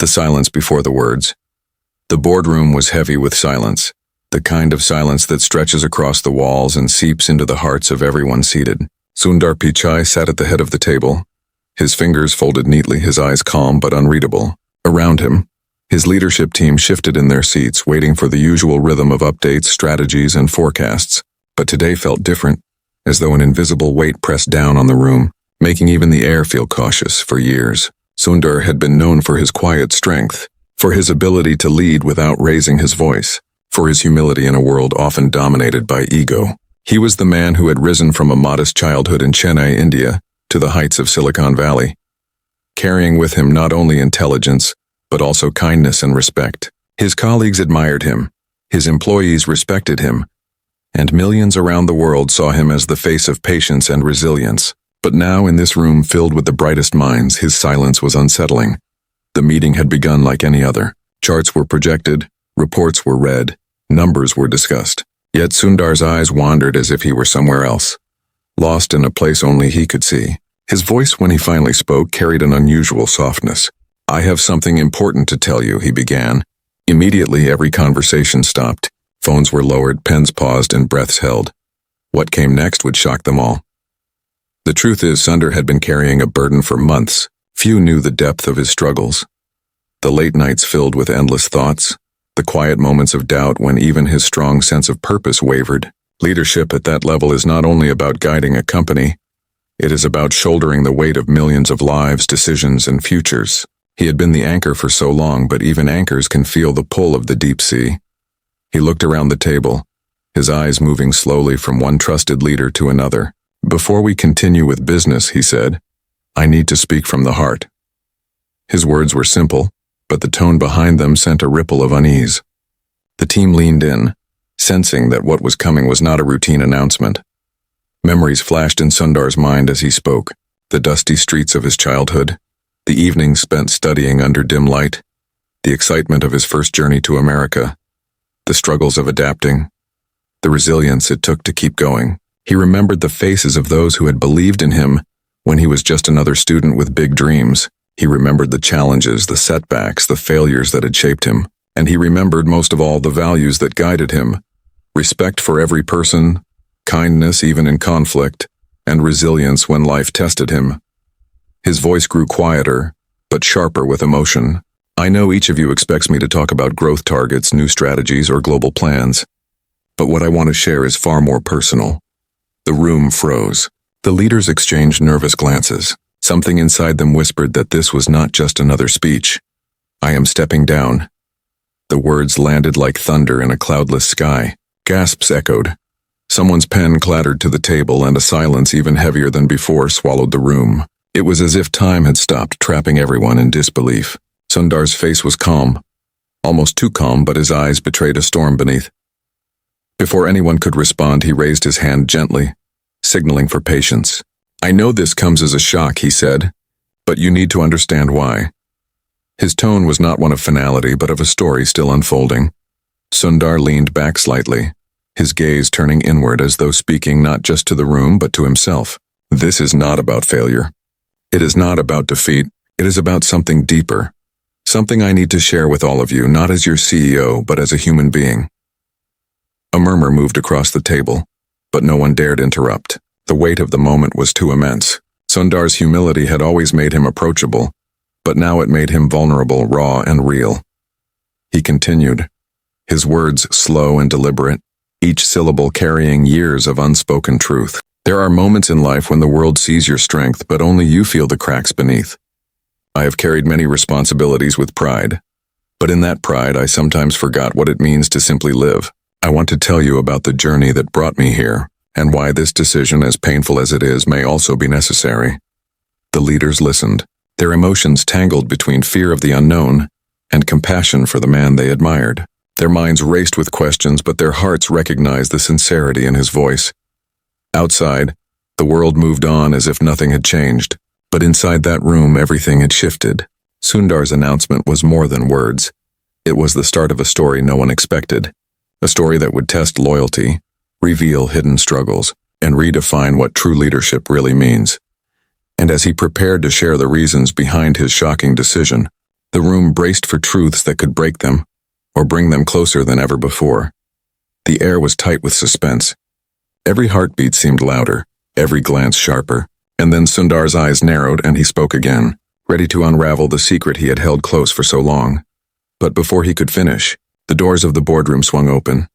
The silence before the words. The boardroom was heavy with silence, the kind of silence that stretches across the walls and seeps into the hearts of everyone seated. Sundar Pichai sat at the head of the table, his fingers folded neatly, his eyes calm but unreadable. Around him, his leadership team shifted in their seats, waiting for the usual rhythm of updates, strategies, and forecasts. But today felt different, as though an invisible weight pressed down on the room, making even the air feel cautious. For years, Sundar had been known for his quiet strength, for his ability to lead without raising his voice, for his humility in a world often dominated by ego. He was the man who had risen from a modest childhood in Chennai, India, to the heights of Silicon Valley, carrying with him not only intelligence, but also kindness and respect. His colleagues admired him, his employees respected him, and millions around the world saw him as the face of patience and resilience. But now, in this room filled with the brightest minds, his silence was unsettling. The meeting had begun like any other. Charts were projected, reports were read, numbers were discussed. Yet Sundar's eyes wandered as if he were somewhere else, lost in a place only he could see. His voice, when he finally spoke, carried an unusual softness. "I have something important to tell you," he began. Immediately, every conversation stopped. Phones were lowered, pens paused, and breaths held. What came next would shock them all. The truth is, Sundar had been carrying a burden for months. Few knew the depth of his struggles. The late nights filled with endless thoughts, the quiet moments of doubt when even his strong sense of purpose wavered. Leadership at that level is not only about guiding a company, it is about shouldering the weight of millions of lives, decisions, and futures. He had been the anchor for so long, but even anchors can feel the pull of the deep sea. He looked around the table, his eyes moving slowly from one trusted leader to another. "Before we continue with business," he said, "I need to speak from the heart." His words were simple, but the tone behind them sent a ripple of unease. The team leaned in, sensing that what was coming was not a routine announcement. Memories flashed in Sundar's mind as he spoke, the dusty streets of his childhood, the evenings spent studying under dim light, the excitement of his first journey to America, the struggles of adapting, the resilience it took to keep going. He remembered the faces of those who had believed in him when he was just another student with big dreams. He remembered the challenges, the setbacks, the failures that had shaped him. And he remembered most of all the values that guided him: respect for every person, kindness even in conflict, and resilience when life tested him. His voice grew quieter, but sharper with emotion. "I know each of you expects me to talk about growth targets, new strategies, or global plans. But what I want to share is far more personal." The room froze. The leaders exchanged nervous glances. Something inside them whispered that this was not just another speech. "I am stepping down." The words landed like thunder in a cloudless sky. Gasps echoed. Someone's pen clattered to the table, and a silence even heavier than before swallowed the room. It was as if time had stopped, trapping everyone in disbelief. Sundar's face was calm, almost too calm, but his eyes betrayed a storm beneath. Before anyone could respond, he raised his hand gently, signaling for patience. "I know this comes as a shock," he said, "but you need to understand why." His tone was not one of finality, but of a story still unfolding. Sundar leaned back slightly, his gaze turning inward as though speaking not just to the room but to himself. "This is not about failure. It is not about defeat. It is about something deeper. Something I need to share with all of you, not as your CEO, but as a human being." A murmur moved across the table, but no one dared interrupt. The weight of the moment was too immense. Sundar's humility had always made him approachable, but now it made him vulnerable, raw, and real. He continued, his words slow and deliberate, each syllable carrying years of unspoken truth. "There are moments in life when the world sees your strength, but only you feel the cracks beneath. I have carried many responsibilities with pride, but in that pride I sometimes forgot what it means to simply live. I want to tell you about the journey that brought me here, and why this decision, as painful as it is, may also be necessary." The leaders listened, their emotions tangled between fear of the unknown and compassion for the man they admired. Their minds raced with questions, but their hearts recognized the sincerity in his voice. Outside, the world moved on as if nothing had changed, but inside that room everything had shifted. Sundar's announcement was more than words. It was the start of a story no one expected, a story that would test loyalty, reveal hidden struggles, and redefine what true leadership really means. And as he prepared to share the reasons behind his shocking decision, The room braced for truths that could break them, or bring them closer than ever before. The air was tight with suspense. Every heartbeat seemed louder, every glance sharper, and then Sundar's eyes narrowed and he spoke again, ready to unravel the secret he had held close for so long. But before he could finish, the doors of the boardroom swung open.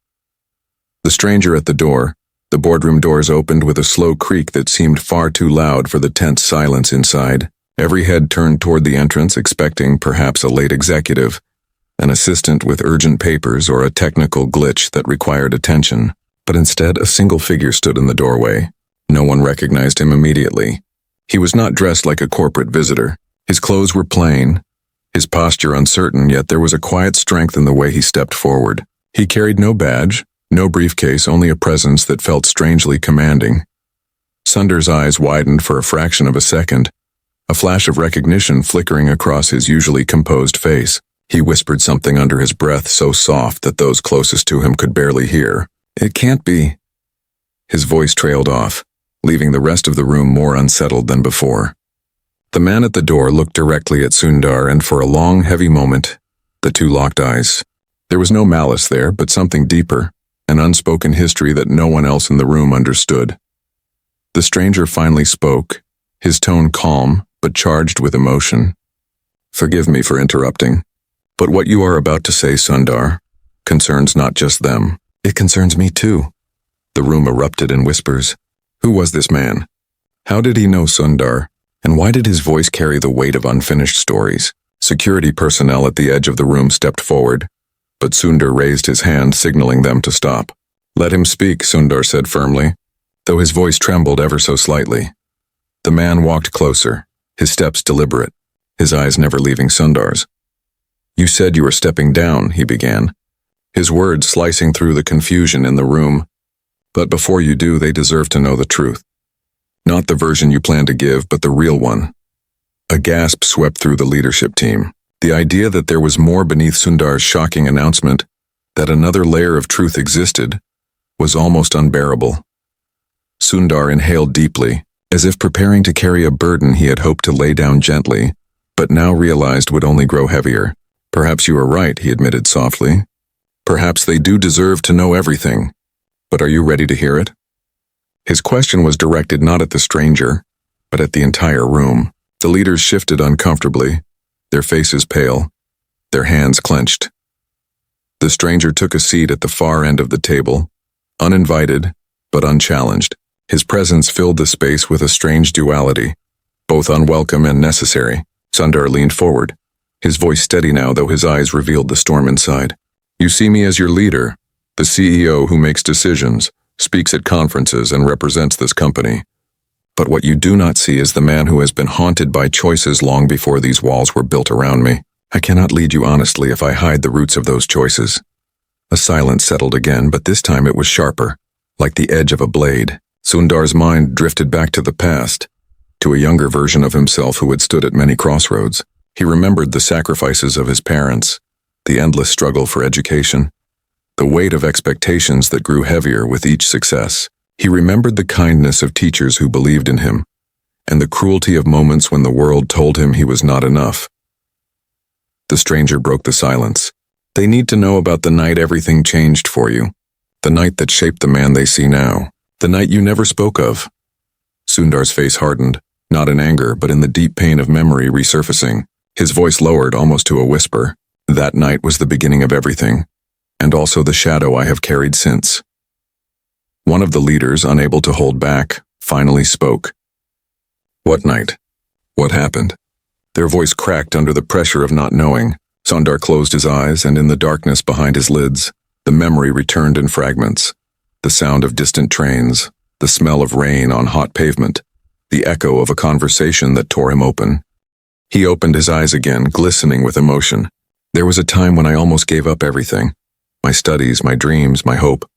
The stranger at the door, the boardroom doors opened with a slow creak that seemed far too loud for the tense silence inside. Every head turned toward the entrance, expecting perhaps a late executive, an assistant with urgent papers, or a technical glitch that required attention. But instead, a single figure stood in the doorway. No one recognized him immediately. He was not dressed like a corporate visitor. His clothes were plain, his posture uncertain, yet there was a quiet strength in the way he stepped forward. He carried no badge, no briefcase, only a presence that felt strangely commanding. Sundar's eyes widened for a fraction of a second, a flash of recognition flickering across his usually composed face. He whispered something under his breath, so soft that those closest to him could barely hear. "It can't be." His voice trailed off, leaving the rest of the room more unsettled than before. The man at the door looked directly at Sundar, and for a long, heavy moment, the two locked eyes. There was no malice there, but something deeper, an unspoken history that no one else in the room understood. The stranger finally spoke, his tone calm but charged with emotion. "Forgive me for interrupting, but what you are about to say, Sundar, concerns not just them. It concerns me too." The room erupted in whispers. Who was this man? How did he know Sundar? And why did his voice carry the weight of unfinished stories? Security personnel at the edge of the room stepped forward, but Sundar raised his hand, signaling them to stop. "Let him speak," Sundar said firmly, though his voice trembled ever so slightly. The man walked closer, his steps deliberate, his eyes never leaving Sundar's. "You said you were stepping down," he began, his words slicing through the confusion in the room. "But before you do, they deserve to know the truth. Not the version you plan to give, but the real one." A gasp swept through the leadership team. The idea that there was more beneath Sundar's shocking announcement, that another layer of truth existed, was almost unbearable. Sundar inhaled deeply, as if preparing to carry a burden he had hoped to lay down gently, but now realized would only grow heavier. "Perhaps you are right," he admitted softly. "Perhaps they do deserve to know everything. But are you ready to hear it?" His question was directed not at the stranger, but at the entire room. The leaders shifted uncomfortably, their faces pale, their hands clenched. The stranger took a seat at the far end of the table, uninvited, but unchallenged. His presence filled the space with a strange duality, both unwelcome and necessary. Sundar leaned forward, his voice steady now, though his eyes revealed the storm inside. "You see me as your leader, the CEO who makes decisions, speaks at conferences, and represents this company. But what you do not see is the man who has been haunted by choices long before these walls were built around me. I cannot lead you honestly if I hide the roots of those choices." A silence settled again, but this time it was sharper, like the edge of a blade. Sundar's mind drifted back to the past, to a younger version of himself who had stood at many crossroads. He remembered the sacrifices of his parents, the endless struggle for education, the weight of expectations that grew heavier with each success. He remembered the kindness of teachers who believed in him, and the cruelty of moments when the world told him he was not enough. The stranger broke the silence. "They need to know about the night everything changed for you, the night that shaped the man they see now, the night you never spoke of." Sundar's face hardened, not in anger, but in the deep pain of memory resurfacing. His voice lowered almost to a whisper. "That night was the beginning of everything, and also the shadow I have carried since." One of the leaders, unable to hold back, finally spoke. "What night? What happened?" Their voice cracked under the pressure of not knowing. Sundar closed his eyes, and in the darkness behind his lids, the memory returned in fragments. The sound of distant trains, the smell of rain on hot pavement, the echo of a conversation that tore him open. He opened his eyes again, glistening with emotion. "There was a time when I almost gave up everything. My studies, my dreams, my hope.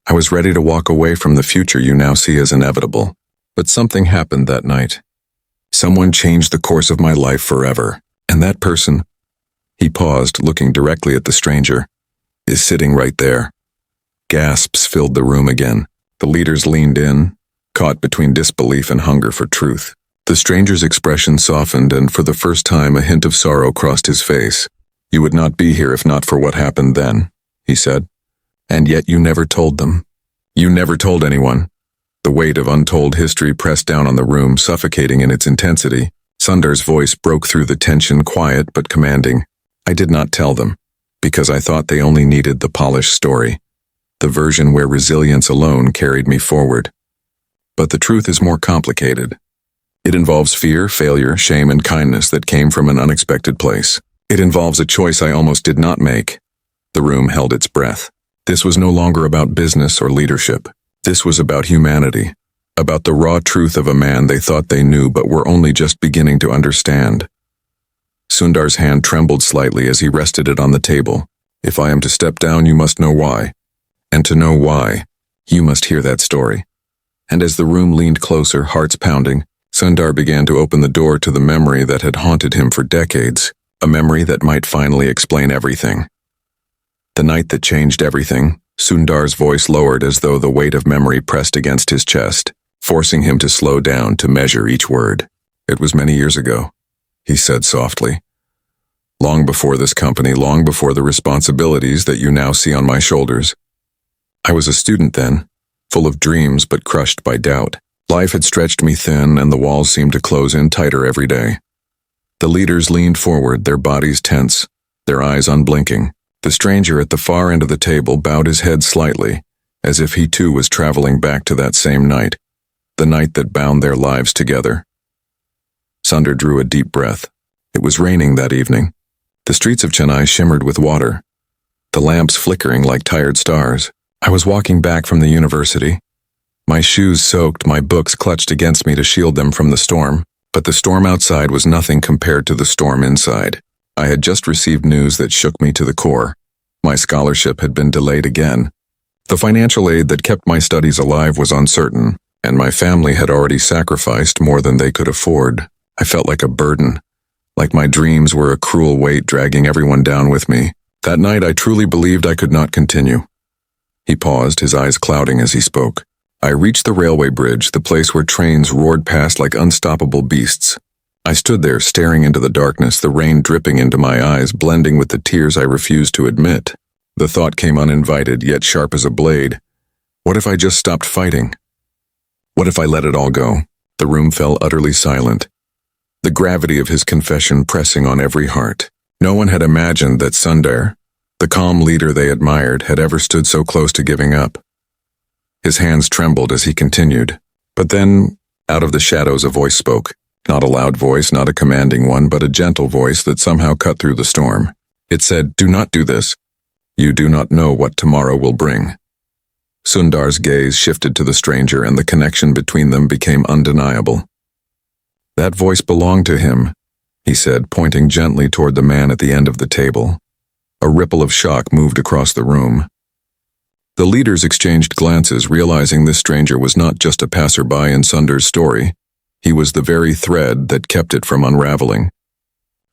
I was ready to walk away from the future you now see as inevitable. But something happened that night. Someone changed the course of my life forever. And that person," he paused, looking directly at the stranger, "is sitting right there." Gasps filled the room again. The leaders leaned in, caught between disbelief and hunger for truth. The stranger's expression softened, and for the first time a hint of sorrow crossed his face. "You would not be here if not for what happened then," he said. "And yet you never told them. You never told anyone." The weight of untold history pressed down on the room, suffocating in its intensity. Sundar's voice broke through the tension, quiet but commanding. "I did not tell them, because I thought they only needed the polished story, the version where resilience alone carried me forward. But the truth is more complicated. It involves fear, failure, shame, and kindness that came from an unexpected place. It involves a choice I almost did not make." The room held its breath. This was no longer about business or leadership. This was about humanity, about the raw truth of a man they thought they knew but were only just beginning to understand. Sundar's hand trembled slightly as he rested it on the table. "If I am to step down, you must know why. And to know why, you must hear that story." And as the room leaned closer, hearts pounding, Sundar began to open the door to the memory that had haunted him for decades, a memory that might finally explain everything. "The night that changed everything," Sundar's voice lowered as though the weight of memory pressed against his chest, forcing him to slow down to measure each word. "It was many years ago," he said softly. "Long before this company, long before the responsibilities that you now see on my shoulders. I was a student then, full of dreams but crushed by doubt. Life had stretched me thin, and the walls seemed to close in tighter every day." The leaders leaned forward, their bodies tense, their eyes unblinking. The stranger at the far end of the table bowed his head slightly, as if he too was traveling back to that same night, the night that bound their lives together. Sundar drew a deep breath. It was raining that evening. The streets of Chennai shimmered with water, the lamps flickering like tired stars. I was walking back from the university. My shoes soaked, my books clutched against me to shield them from the storm, but the storm outside was nothing compared to the storm inside. I had just received news that shook me to the core. My scholarship had been delayed again. The financial aid that kept my studies alive was uncertain, and my family had already sacrificed more than they could afford. I felt like a burden, like my dreams were a cruel weight dragging everyone down with me. That night I truly believed I could not continue. He paused, his eyes clouding as he spoke. I reached the railway bridge, the place where trains roared past like unstoppable beasts. I stood there staring into the darkness, the rain dripping into my eyes, blending with the tears I refused to admit. The thought came uninvited, yet sharp as a blade. What if I just stopped fighting? What if I let it all go? The room fell utterly silent, the gravity of his confession pressing on every heart. No one had imagined that Sundar, the calm leader they admired, had ever stood so close to giving up. His hands trembled as he continued. But then, out of the shadows, a voice spoke. Not a loud voice, not a commanding one, but a gentle voice that somehow cut through the storm. It said, "Do not do this. You do not know what tomorrow will bring." Sundar's gaze shifted to the stranger, and the connection between them became undeniable. "That voice belonged to him," he said, pointing gently toward the man at the end of the table. A ripple of shock moved across the room. The leaders exchanged glances, realizing this stranger was not just a passerby in Sundar's story. He was the very thread that kept it from unraveling.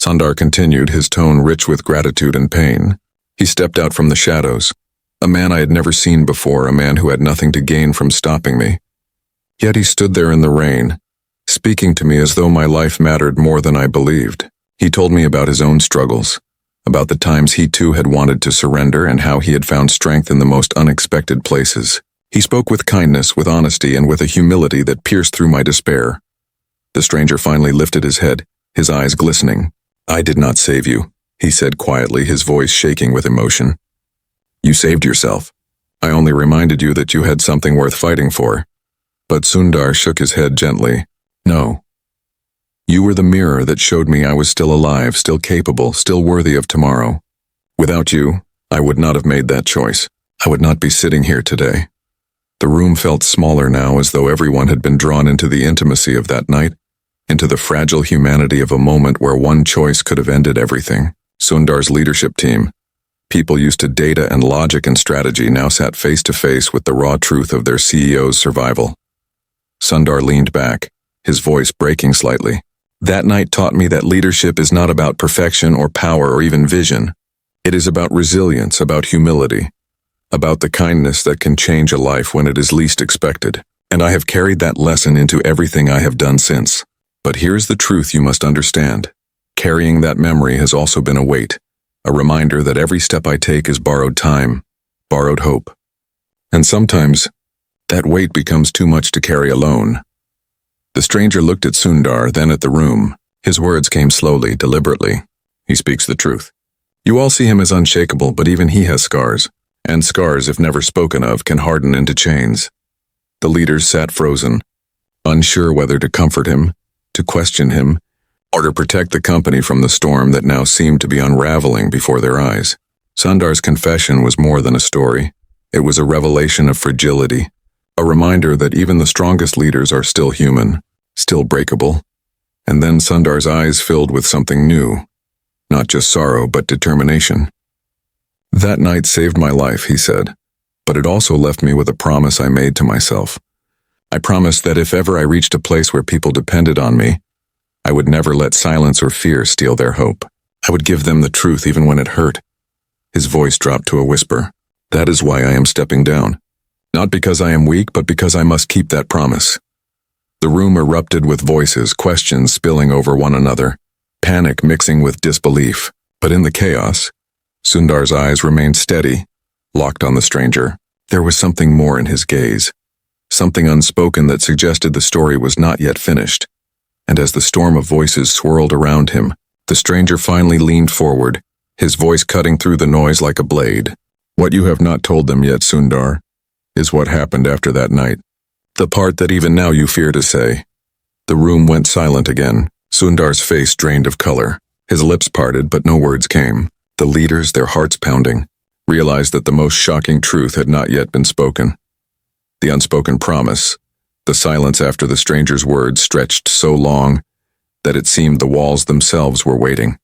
Sundar continued, his tone rich with gratitude and pain. He stepped out from the shadows, a man I had never seen before, a man who had nothing to gain from stopping me. Yet he stood there in the rain, speaking to me as though my life mattered more than I believed. He told me about his own struggles, about the times he too had wanted to surrender and how he had found strength in the most unexpected places. He spoke with kindness, with honesty, and with a humility that pierced through my despair. The stranger finally lifted his head, his eyes glistening. "I did not save you," he said quietly, his voice shaking with emotion. "You saved yourself. I only reminded you that you had something worth fighting for." But Sundar shook his head gently. "No. You were the mirror that showed me I was still alive, still capable, still worthy of tomorrow. Without you, I would not have made that choice. I would not be sitting here today." The room felt smaller now, as though everyone had been drawn into the intimacy of that night, into the fragile humanity of a moment where one choice could have ended everything. Sundar's leadership team, people used to data and logic and strategy, now sat face to face with the raw truth of their CEO's survival. Sundar leaned back, his voice breaking slightly. "That night taught me that leadership is not about perfection or power or even vision. It is about resilience, about humility, about the kindness that can change a life when it is least expected. And I have carried that lesson into everything I have done since." But here's the truth you must understand. Carrying that memory has also been a weight, a reminder that every step I take is borrowed time, borrowed hope. And sometimes, that weight becomes too much to carry alone. The stranger looked at Sundar, then at the room. His words came slowly, deliberately. He speaks the truth. You all see him as unshakable, but even he has scars. And scars, if never spoken of, can harden into chains. The leaders sat frozen, unsure whether to comfort him, to question him, or to protect the company from the storm that now seemed to be unraveling before their eyes. Sundar's confession was more than a story. It was a revelation of fragility, a reminder that even the strongest leaders are still human, still breakable. And then Sundar's eyes filled with something new, not just sorrow, but determination. That night saved my life, he said, but it also left me with a promise I made to myself. I promised that if ever I reached a place where people depended on me, I would never let silence or fear steal their hope. I would give them the truth even when it hurt. His voice dropped to a whisper. That is why I am stepping down. Not because I am weak, but because I must keep that promise. The room erupted with voices, questions spilling over one another, panic mixing with disbelief. But in the chaos, Sundar's eyes remained steady, locked on the stranger. There was something more in his gaze, something unspoken that suggested the story was not yet finished. And as the storm of voices swirled around him, the stranger finally leaned forward, his voice cutting through the noise like a blade. What you have not told them yet, Sundar, is what happened after that night. The part that even now you fear to say. The room went silent again. Sundar's face drained of color. His lips parted, but no words came. The leaders, their hearts pounding, realized that the most shocking truth had not yet been spoken. The unspoken promise, the silence after the stranger's words stretched so long that it seemed the walls themselves were waiting.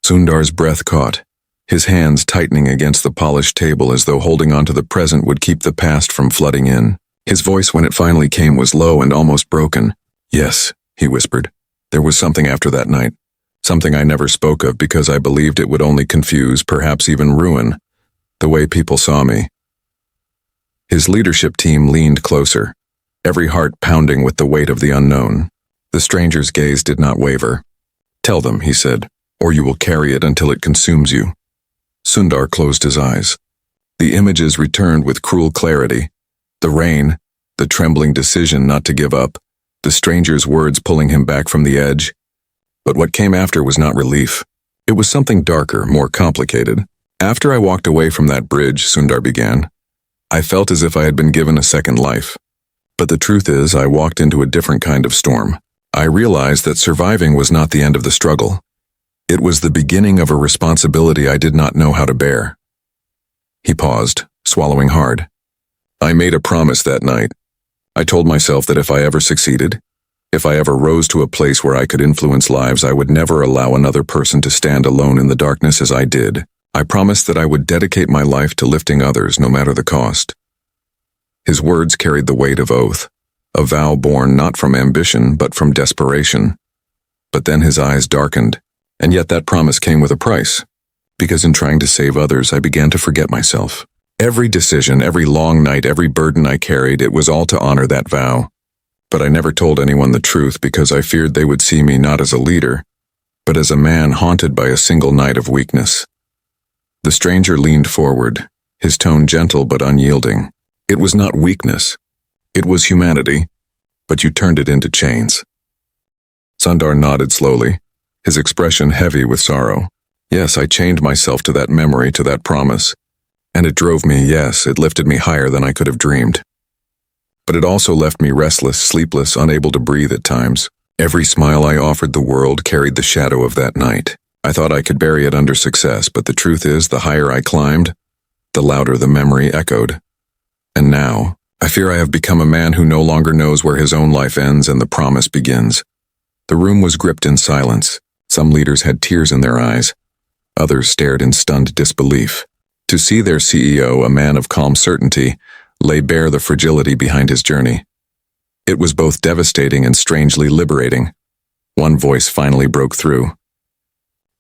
Sundar's breath caught, his hands tightening against the polished table as though holding on to the present would keep the past from flooding in. His voice, when it finally came, was low and almost broken. Yes, he whispered. There was something after that night. Something I never spoke of because I believed it would only confuse, perhaps even ruin, the way people saw me. His leadership team leaned closer, every heart pounding with the weight of the unknown. The stranger's gaze did not waver. Tell them, he said, or you will carry it until it consumes you. Sundar closed his eyes. The images returned with cruel clarity. The rain, the trembling decision not to give up, the stranger's words pulling him back from the edge. But what came after was not relief. It was something darker, more complicated. After I walked away from that bridge, Sundar began, I felt as if I had been given a second life. But the truth is, I walked into a different kind of storm. I realized that surviving was not the end of the struggle. It was the beginning of a responsibility I did not know how to bear. He paused, swallowing hard. I made a promise that night. I told myself that if I ever succeeded, if I ever rose to a place where I could influence lives, I would never allow another person to stand alone in the darkness as I did. I promised that I would dedicate my life to lifting others, no matter the cost. His words carried the weight of oath, a vow born not from ambition, but from desperation. But then his eyes darkened, and yet that promise came with a price, because in trying to save others, I began to forget myself. Every decision, every long night, every burden I carried, it was all to honor that vow. But I never told anyone the truth because I feared they would see me not as a leader, but as a man haunted by a single night of weakness. The stranger leaned forward, his tone gentle but unyielding. It was not weakness. It was humanity, but you turned it into chains. Sundar nodded slowly, his expression heavy with sorrow. Yes, I chained myself to that memory, to that promise. And it drove me, yes, it lifted me higher than I could have dreamed. But it also left me restless, sleepless, unable to breathe at times. Every smile I offered the world carried the shadow of that night. I thought I could bury it under success, but the truth is, the higher I climbed, the louder the memory echoed. And now, I fear I have become a man who no longer knows where his own life ends and the promise begins. The room was gripped in silence. Some leaders had tears in their eyes. Others stared in stunned disbelief. To see their CEO, a man of calm certainty, lay bare the fragility behind his journey. It was both devastating and strangely liberating. One voice finally broke through.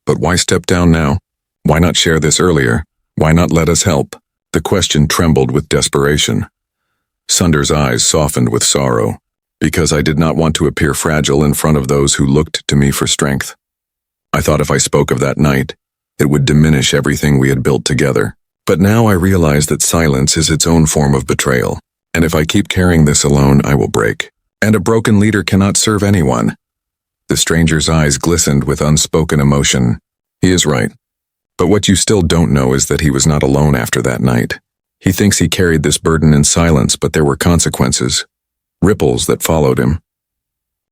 But why step down now? Why not share this earlier? Why not let us help? The question trembled with desperation. Sundar's eyes softened with sorrow. because I did not want to appear fragile in front of those who looked to me for strength. I thought if I spoke of that night, it would diminish everything we had built together. But now I realize that silence is its own form of betrayal, and if I keep carrying this alone, I will break. And a broken leader cannot serve anyone. The stranger's eyes glistened with unspoken emotion. He is right. But what you still don't know is that he was not alone after that night. He thinks he carried this burden in silence, but there were consequences. Ripples that followed him.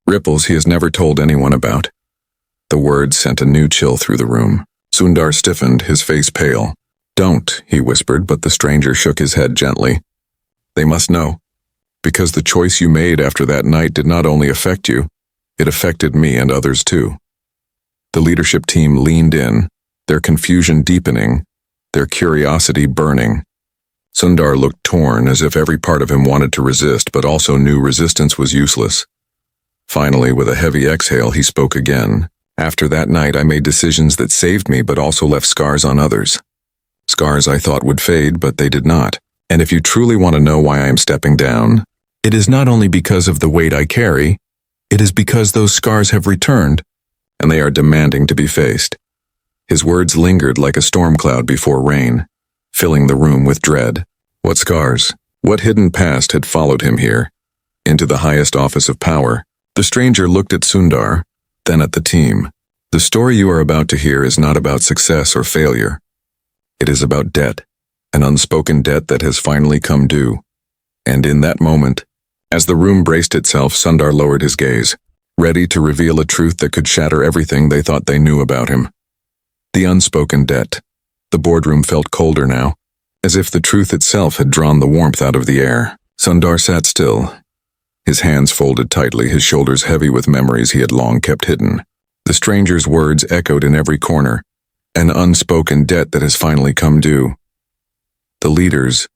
Ripples he has never told anyone about. The words sent a new chill through the room. Sundar stiffened, his face pale. "Don't," he whispered, but the stranger shook his head gently. "They must know. Because the choice you made after that night did not only affect you, it affected me and others too." The leadership team leaned in, their confusion deepening, their curiosity burning. Sundar looked torn, as if every part of him wanted to resist, but also knew resistance was useless. Finally, with a heavy exhale, he spoke again. "After that night, I made decisions that saved me, but also left scars on others. Scars I thought would fade, but they did not. And if you truly want to know why I am stepping down, it is not only because of the weight I carry, it is because those scars have returned, and they are demanding to be faced." His words lingered like a storm cloud before rain, filling the room with dread. What scars? What hidden past had followed him here, into the highest office of power? The stranger looked at Sundar, then at the team. "The story you are about to hear is not about success or failure. It is about debt, an unspoken debt that has finally come due." And in that moment, as the room braced itself, Sundar lowered his gaze, ready to reveal a truth that could shatter everything they thought they knew about him. The unspoken debt. The boardroom felt colder now, as if the truth itself had drawn the warmth out of the air. Sundar sat still, his hands folded tightly, his shoulders heavy with memories he had long kept hidden. The stranger's words echoed in every corner, an unspoken debt that has finally come due. The leaders,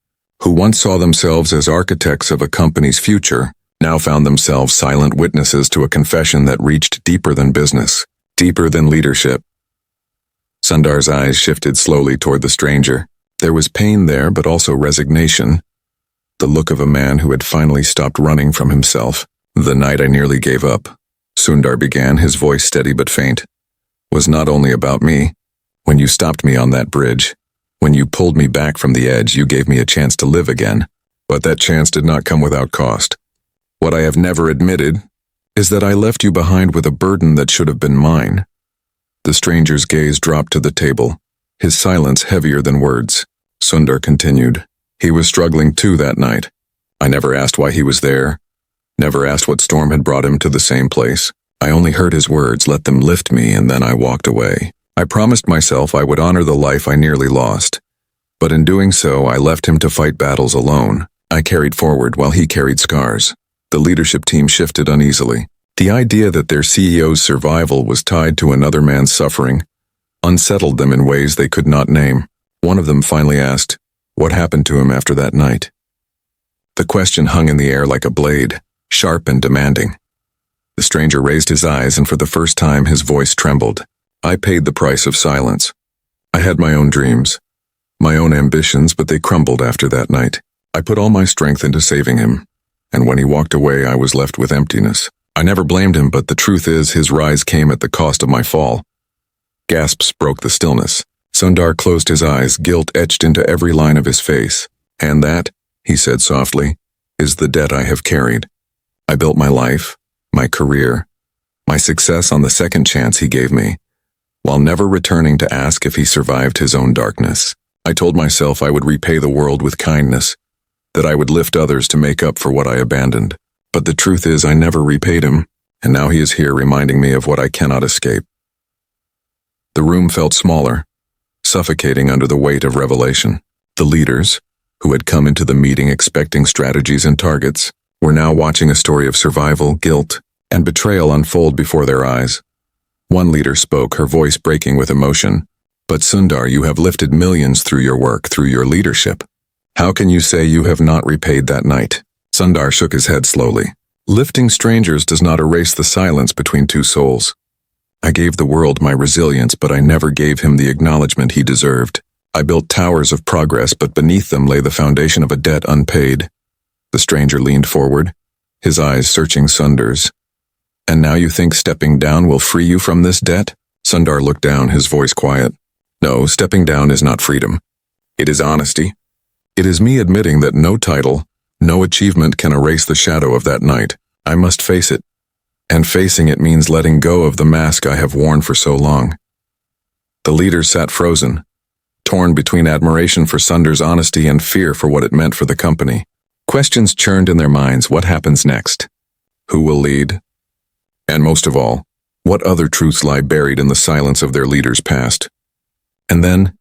who once saw themselves as architects of a company's future, now found themselves silent witnesses to a confession that reached deeper than business, deeper than leadership. Sundar's eyes shifted slowly toward the stranger. There was pain there, but also resignation. The look of a man who had finally stopped running from himself. "The night I nearly gave up," Sundar began, his voice steady but faint, "was not only about me. When you stopped me on that bridge, when you pulled me back from the edge, you gave me a chance to live again. But that chance did not come without cost. What I have never admitted is that I left you behind with a burden that should have been mine." The stranger's gaze dropped to the table, his silence heavier than words. Sundar continued. "He was struggling too that night. I never asked why he was there, never asked what storm had brought him to the same place. I only heard his words, let them lift me, and then I walked away. I promised myself I would honor the life I nearly lost. But in doing so, I left him to fight battles alone. I carried forward while he carried scars." The leadership team shifted uneasily. The idea that their CEO's survival was tied to another man's suffering unsettled them in ways they could not name. One of them finally asked, "What happened to him after that night?" The question hung in the air like a blade, sharp and demanding. The stranger raised his eyes, and for the first time his voice trembled. "I paid the price of silence. I had my own dreams, my own ambitions, but they crumbled after that night. I put all my strength into saving him, and when he walked away, I was left with emptiness. I never blamed him, but the truth is his rise came at the cost of my fall." Gasps broke the stillness. Sundar closed his eyes, guilt etched into every line of his face. "And that," he said softly, "is the debt I have carried. I built my life, my career, my success on the second chance he gave me, while never returning to ask if he survived his own darkness. I told myself I would repay the world with kindness, that I would lift others to make up for what I abandoned. But the truth is I never repaid him, and now he is here reminding me of what I cannot escape." The room felt smaller, suffocating under the weight of revelation. The leaders, who had come into the meeting expecting strategies and targets, were now watching a story of survival, guilt, and betrayal unfold before their eyes. One leader spoke, her voice breaking with emotion. "But Sundar, you have lifted millions through your work, through your leadership. How can you say you have not repaid that night?" Sundar shook his head slowly. "Lifting strangers does not erase the silence between two souls. I gave the world my resilience, but I never gave him the acknowledgement he deserved. I built towers of progress, but beneath them lay the foundation of a debt unpaid." The stranger leaned forward, his eyes searching Sundar's. "And now you think stepping down will free you from this debt?" Sundar looked down, his voice quiet. "No, stepping down is not freedom. It is honesty. It is me admitting that no title, no achievement can erase the shadow of that night. I must face it. And facing it means letting go of the mask I have worn for so long." The leaders sat frozen, torn between admiration for Sundar's honesty and fear for what it meant for the company. Questions churned in their minds. What happens next? Who will lead? And most of all, what other truths lie buried in the silence of their leaders' past? And then,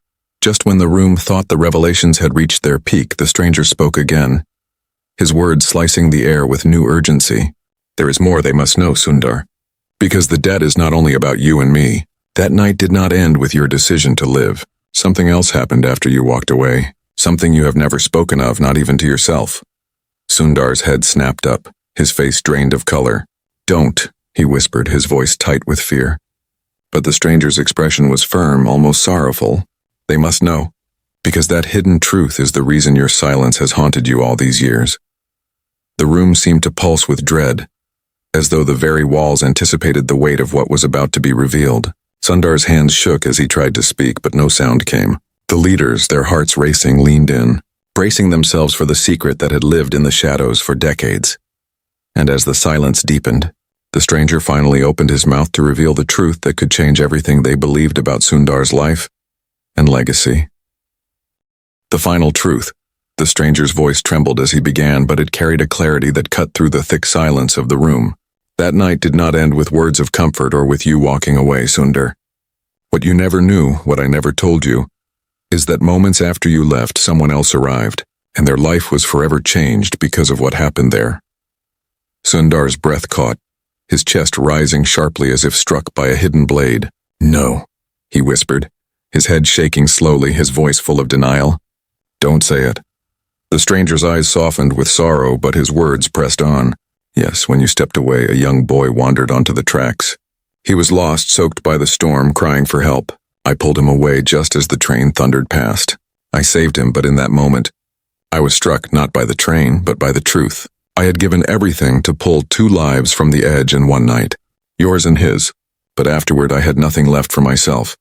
just when the room thought the revelations had reached their peak, the stranger spoke again, his words slicing the air with new urgency. "There is more they must know, Sundar. Because the debt is not only about you and me. That night did not end with your decision to live. Something else happened after you walked away. Something you have never spoken of, not even to yourself." Sundar's head snapped up, his face drained of color. "Don't," he whispered, his voice tight with fear. But the stranger's expression was firm, almost sorrowful. "They must know. Because that hidden truth is the reason your silence has haunted you all these years." The room seemed to pulse with dread, as though the very walls anticipated the weight of what was about to be revealed. Sundar's hands shook as he tried to speak, but no sound came. The leaders, their hearts racing, leaned in, bracing themselves for the secret that had lived in the shadows for decades. And as the silence deepened, the stranger finally opened his mouth to reveal the truth that could change everything they believed about Sundar's life and legacy. The final truth. The stranger's voice trembled as he began, but it carried a clarity that cut through the thick silence of the room. "That night did not end with words of comfort or with you walking away, Sundar. What you never knew, what I never told you, is that moments after you left, someone else arrived, and their life was forever changed because of what happened there." Sundar's breath caught, his chest rising sharply as if struck by a hidden blade. "No," he whispered, his head shaking slowly, his voice full of denial. "Don't say it." The stranger's eyes softened with sorrow, but his words pressed on. "Yes, when you stepped away, a young boy wandered onto the tracks. He was lost, soaked by the storm, crying for help. I pulled him away just as the train thundered past. I saved him, but in that moment, I was struck not by the train, but by the truth. I had given everything to pull 2 lives from the edge in one night, yours and his, but afterward I had nothing left for myself."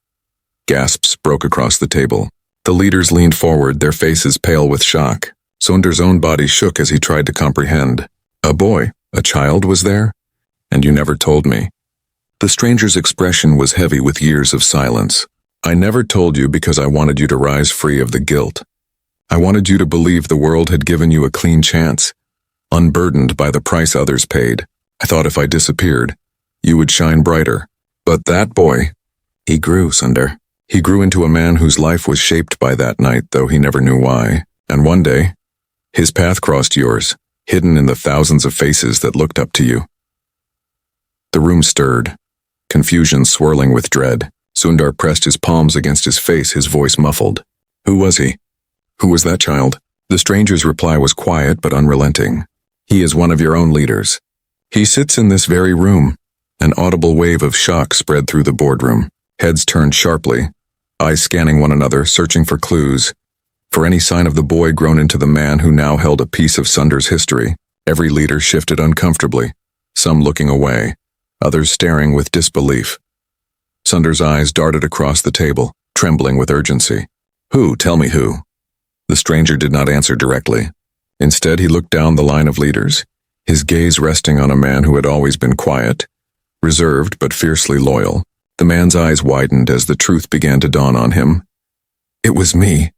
Gasps broke across the table. The leaders leaned forward, their faces pale with shock. Sundar's own body shook as he tried to comprehend. "A boy, a child was there? And you never told me." The stranger's expression was heavy with years of silence. "I never told you because I wanted you to rise free of the guilt. I wanted you to believe the world had given you a clean chance, unburdened by the price others paid. I thought if I disappeared, you would shine brighter. But that boy, he grew, Sundar. He grew into a man whose life was shaped by that night, though he never knew why. And one day, his path crossed yours, hidden in the thousands of faces that looked up to you." The room stirred, confusion swirling with dread. Sundar pressed his palms against his face, his voice muffled. "Who was he? Who was that child?" The stranger's reply was quiet but unrelenting. "He is one of your own leaders. He sits in this very room." An audible wave of shock spread through the boardroom. Heads turned sharply, eyes scanning one another, searching for clues, for any sign of the boy grown into the man who now held a piece of Sundar's history. Every leader shifted uncomfortably, some looking away, others staring with disbelief. Sundar's eyes darted across the table, trembling with urgency. "Who? Tell me who." The stranger did not answer directly. Instead, he looked down the line of leaders, his gaze resting on a man who had always been quiet, reserved but fiercely loyal. The man's eyes widened as the truth began to dawn on him. "It was me,"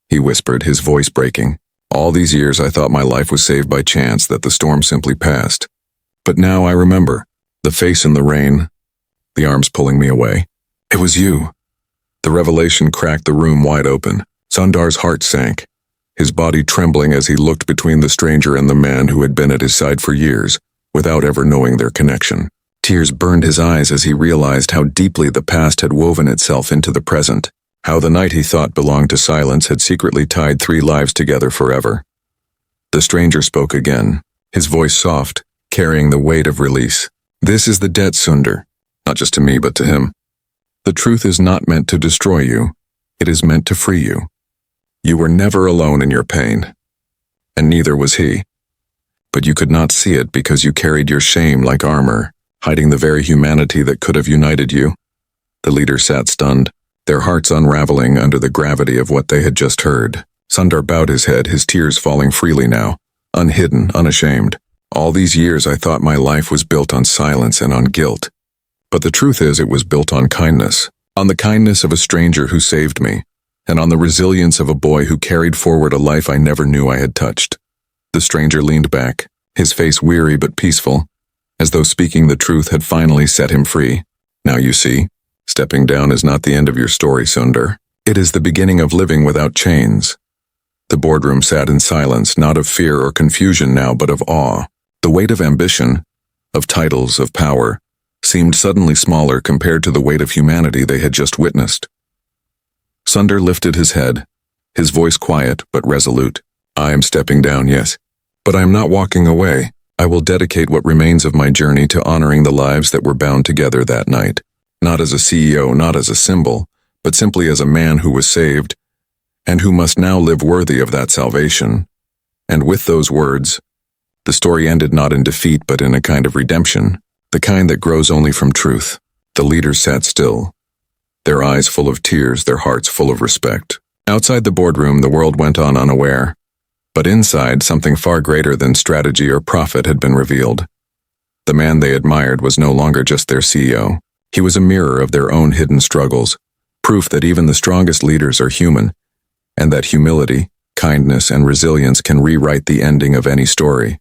he whispered, his voice breaking. "All these years I thought my life was saved by chance, that the storm simply passed. But now I remember, the face in the rain, the arms pulling me away. It was you." The revelation cracked the room wide open. Sundar's heart sank, his body trembling as he looked between the stranger and the man who had been at his side for years, without ever knowing their connection. Tears burned his eyes as he realized how deeply the past had woven itself into the present, how the night he thought belonged to silence had secretly tied 3 lives together forever. The stranger spoke again, his voice soft, carrying the weight of release. "This is the debt, Sundar, not just to me but to him. The truth is not meant to destroy you, it is meant to free you. You were never alone in your pain, and neither was he. but you could not see it because you carried your shame like armor, hiding the very humanity that could have united you. The leader sat stunned, their hearts unraveling under the gravity of what they had just heard. Sundar bowed his head, his tears falling freely now, unhidden, unashamed. All these years I thought my life was built on silence and on guilt. But the truth is it was built on kindness. On the kindness of a stranger who saved me, and on the resilience of a boy who carried forward a life I never knew I had touched. The stranger leaned back, his face weary but peaceful, as though speaking the truth had finally set him free. Now you see, stepping down is not the end of your story, Sundar. It is the beginning of living without chains. The boardroom sat in silence, not of fear or confusion now, but of awe. The weight of ambition, of titles, of power, seemed suddenly smaller compared to the weight of humanity they had just witnessed. Sundar lifted his head, his voice quiet but resolute. I am stepping down, yes, but I am not walking away. I will dedicate what remains of my journey to honoring the lives that were bound together that night. Not as a CEO, not as a symbol, but simply as a man who was saved, and who must now live worthy of that salvation. And with those words, the story ended not in defeat but in a kind of redemption, the kind that grows only from truth. The leaders sat still, their eyes full of tears, their hearts full of respect. Outside the boardroom, the world went on unaware, but inside, something far greater than strategy or profit had been revealed. The man they admired was no longer just their CEO. He was a mirror of their own hidden struggles, proof that even the strongest leaders are human, and that humility, kindness, and resilience can rewrite the ending of any story.